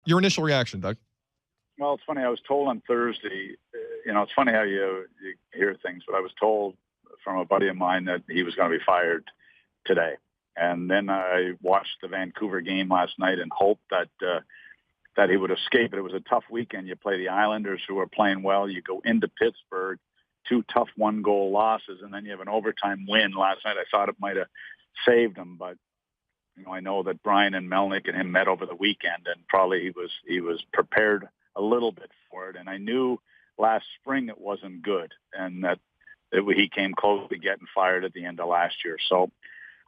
Your initial reaction, Doug? Well, it's funny. I was told on Thursday, it's funny how you hear things, but I was told from a buddy of mine that he was going to be fired today. And then I watched the Vancouver game last night and hoped that he would escape it. It was a tough weekend. You play the Islanders, who are playing well. You go into Pittsburgh, 2 tough 1-goal losses, and then you have an overtime win last night. I thought it might have saved him, but I know that Brian and Melnick and him met over the weekend, and probably he was prepared a little bit for it. And I knew last spring it wasn't good, and that he came close to getting fired at the end of last year. So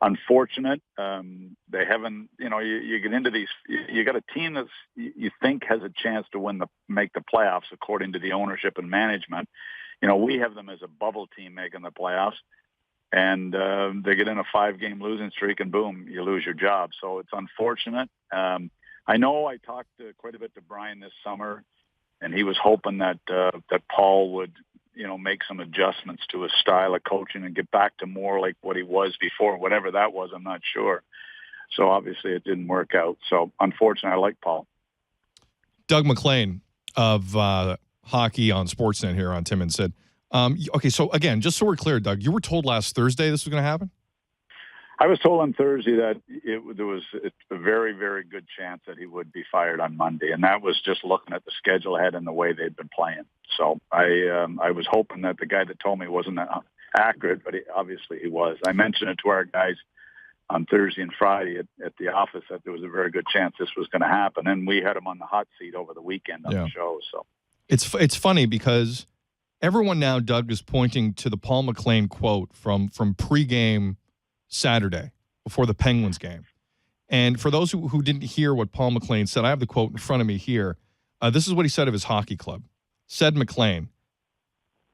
unfortunate. They haven't, you get into these, you got a team that's you think has a chance to make the playoffs according to the ownership and management. We have them as a bubble team making the playoffs, and they get in a 5-game losing streak and boom, you lose your job. So it's unfortunate. I know I talked quite a bit to Brian this summer, and he was hoping that Paul would, make some adjustments to his style of coaching and get back to more like what he was before, whatever that was, I'm not sure. So obviously it didn't work out. So unfortunately, I like Paul. Doug MacLean of Hockey on Sportsnet here on Tim and Sid. Okay, so again, just so we're clear, Doug, you were told last Thursday this was going to happen? I was told on Thursday that there was a very, very good chance that he would be fired on Monday, and that was just looking at the schedule ahead and the way they'd been playing. So I was hoping that the guy that told me wasn't accurate, but obviously he was. I mentioned it to our guys on Thursday and Friday at the office that there was a very good chance this was going to happen, and we had him on the hot seat over the weekend on the show. So it's funny because everyone now, Doug, is pointing to the Paul MacLean quote from pregame Saturday before the Penguins game. And for those who didn't hear what Paul MacLean said, I have the quote in front of me here. This is what he said of his hockey club. Said MacLean,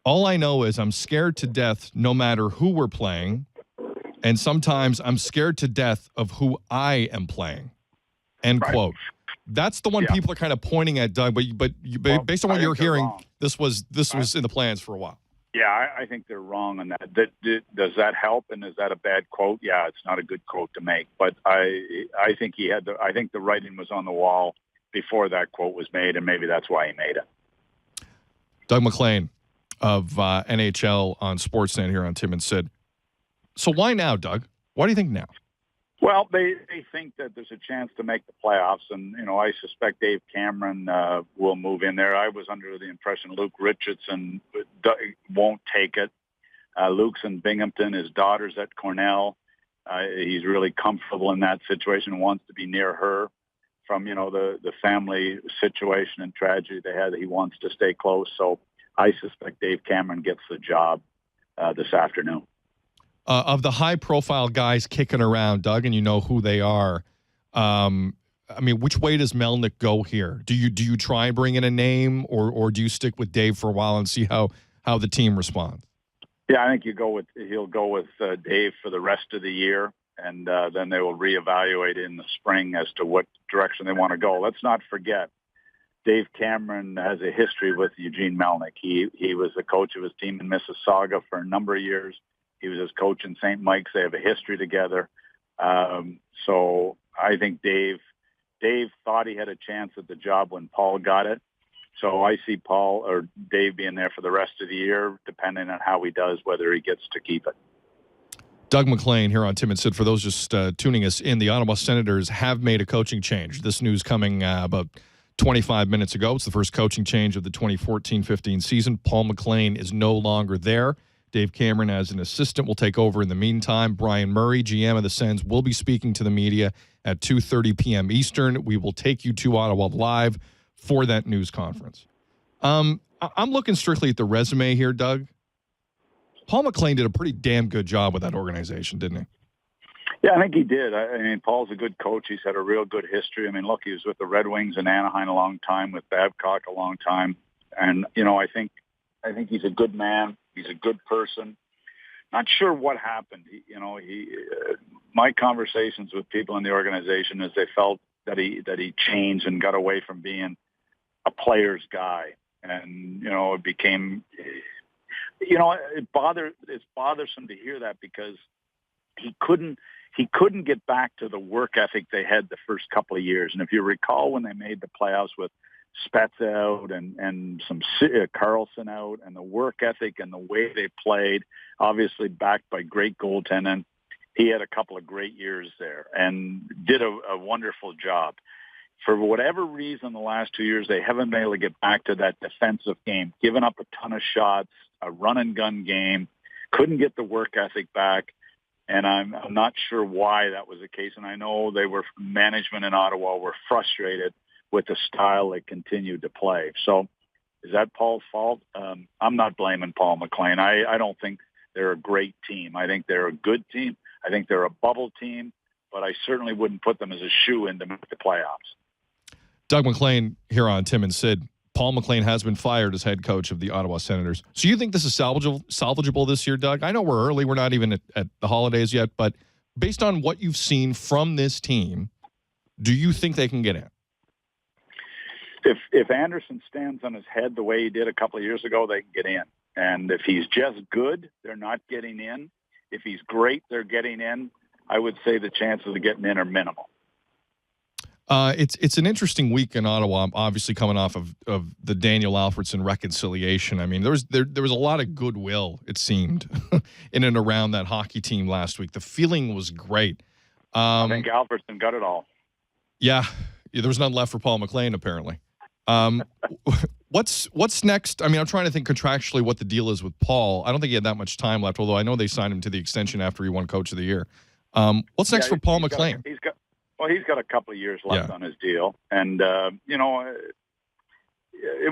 "All I know is I'm scared to death no matter who we're playing, and sometimes I'm scared to death of who I am playing." End quote. That's the one people are kind of pointing at, Doug, but based on what you're hearing, wrong. This was in the plans for a while. Yeah, I think they're wrong on that. Does that help? And is that a bad quote? Yeah, it's not a good quote to make. But I think I think the writing was on the wall before that quote was made, and maybe that's why he made it. Doug MacLean of NHL on Sportsnet here on Tim and Sid. So why now, Doug? Why do you think now? Well, they think that there's a chance to make the playoffs, and I suspect Dave Cameron will move in there. I was under the impression Luke Richardson won't take it. Luke's in Binghamton. His daughter's at Cornell. He's really comfortable in that situation and wants to be near her. From the family situation and tragedy they had, he wants to stay close. So I suspect Dave Cameron gets the job this afternoon. Of the high-profile guys kicking around, Doug, and you know who they are, which way does Melnick go here? Do you try and bring in a name, or do you stick with Dave for a while and see how the team responds? Yeah, I think he'll go with Dave for the rest of the year, and then they will reevaluate in the spring as to what direction they want to go. Let's not forget, Dave Cameron has a history with Eugene Melnick. He was the coach of his team in Mississauga for a number of years. He was his coach in St. Mike's. They have a history together. So I think Dave thought he had a chance at the job when Paul got it. So I see Paul or Dave being there for the rest of the year, depending on how he does, whether he gets to keep it. Doug MacLean here on Tim and Sid. For those just tuning us in, the Ottawa Senators have made a coaching change. This news coming about 25 minutes ago. It's the first coaching change of the 2014-15 season. Paul MacLean is no longer there. Dave Cameron, as an assistant, will take over in the meantime. Brian Murray, GM of the Sens, will be speaking to the media at 2:30 p.m. Eastern. We will take you to Ottawa live for that news conference. I'm looking strictly at the resume here, Doug. Paul MacLean did a pretty damn good job with that organization, didn't he? Yeah, I think he did. I mean, Paul's a good coach. He's had a real good history. I mean, look, he was with the Red Wings in Anaheim a long time, with Babcock a long time. And, I think he's a good man. He's a good person. Not sure what happened. My conversations with people in the organization is they felt that he changed and got away from being a player's guy, and it became, it's bothersome to hear that because he he couldn't get back to the work ethic they had the first couple of years. And if you recall when they made the playoffs with Spets out and some Carlson out, and the work ethic and the way they played, obviously backed by great goaltending, he had a couple of great years there and did a wonderful job. For whatever reason, the last 2 years, they haven't been able to get back to that defensive game, giving up a ton of shots, a run-and-gun game, couldn't get the work ethic back, and I'm not sure why that was the case. And I know management in Ottawa were frustrated with the style they continued to play. So is that Paul's fault? I'm not blaming Paul MacLean. I don't think they're a great team. I think they're a good team. I think they're a bubble team, but I certainly wouldn't put them as a shoe-in to make the playoffs. Doug MacLean here on Tim and Sid. Paul MacLean has been fired as head coach of the Ottawa Senators. So you think this is salvageable this year, Doug? I know we're early. We're not even at the holidays yet, but based on what you've seen from this team, do you think they can get in? If Anderson stands on his head the way he did a couple of years ago, they can get in. And if he's just good, they're not getting in. If he's great, they're getting in. I would say the chances of getting in are minimal. It's an interesting week in Ottawa, obviously coming off of the Daniel Alfredsson reconciliation. I mean, there was a lot of goodwill, it seemed, in and around that hockey team last week. The feeling was great. I think Alfredsson got it all. Yeah, there was none left for Paul MacLean, apparently. What's next? I mean, I'm trying to think contractually what the deal is with Paul. I don't think he had that much time left, although I know they signed him to the extension after he won Coach of the Year. What's next for Paul MacLean? He's got a couple of years left on his deal. And, it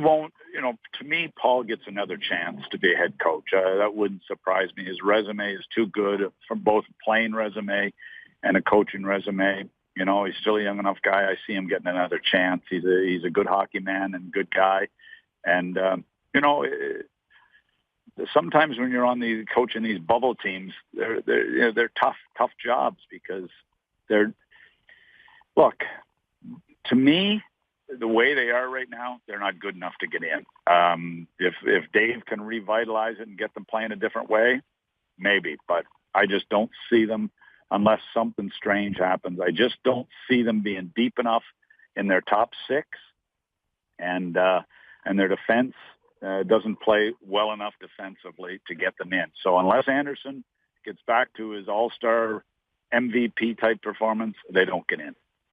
won't, to me, Paul gets another chance to be a head coach. That wouldn't surprise me. His resume is too good from both a playing resume and a coaching resume. He's still a young enough guy. I see him getting another chance. He's a good hockey man and good guy. And, sometimes when you're coaching these bubble teams, they're tough jobs because look, to me, the way they are right now, they're not good enough to get in. If Dave can revitalize it and get them playing a different way, maybe. But I just don't see them unless something strange happens. I just don't see them being deep enough in their top six, and their defense doesn't play well enough defensively to get them in. So unless Anderson gets back to his all-star MVP type performance, they don't get in.